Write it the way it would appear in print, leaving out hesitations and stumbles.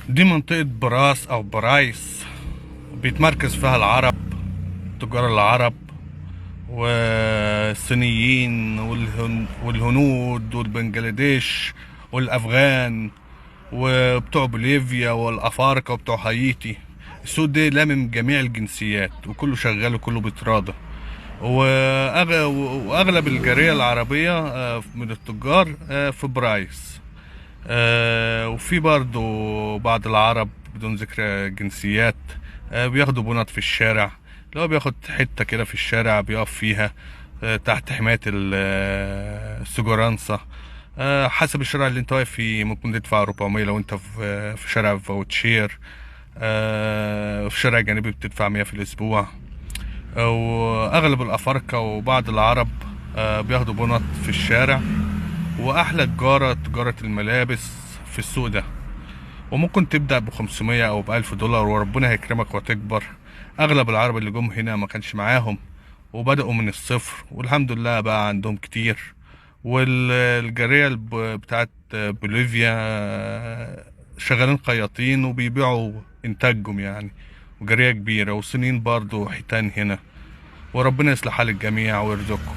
دي منطقة براس أو برايس، بيتمركز فيها العرب، تجار العرب والصينيين والهنود والبنجلاديش والأفغان وبتوع بوليفيا والأفارقة وبتوع هايتي. السوق ده لامم جميع الجنسيات وكله شغال وكله بيتراضى. وأغلب الجالية العربية من التجار في برايس. وفي برضو بعض العرب بدون ذكر جنسيات بياخدوا بنط في الشارع، اللي هو بياخد حتة كده في الشارع بيقف فيها تحت حماية السجورانسة. حسب الشارع اللي انت واقف فيه ممكن تدفع 400 لو انت في شارع فوتشير. في شارع جانبي بتدفع 100 في الأسبوع. وأغلب الأفارقة وبعض العرب بياخدوا بنط في الشارع. وأحلى تجارة الملابس في السوق ده، وممكن تبدأ ب500 أو ب1000 دولار وربنا هيكرمك وتكبر. أغلب العرب اللي جم هنا ما كانش معاهم وبدأوا من الصفر، والحمد لله بقى عندهم كتير. والجارية بتاعت بوليفيا شغالين خياطين وبيبيعوا إنتاجهم يعني، وجارية كبيرة. والصينيين برضو حيتان هنا. وربنا يصلح حال الجميع ويرزقكم.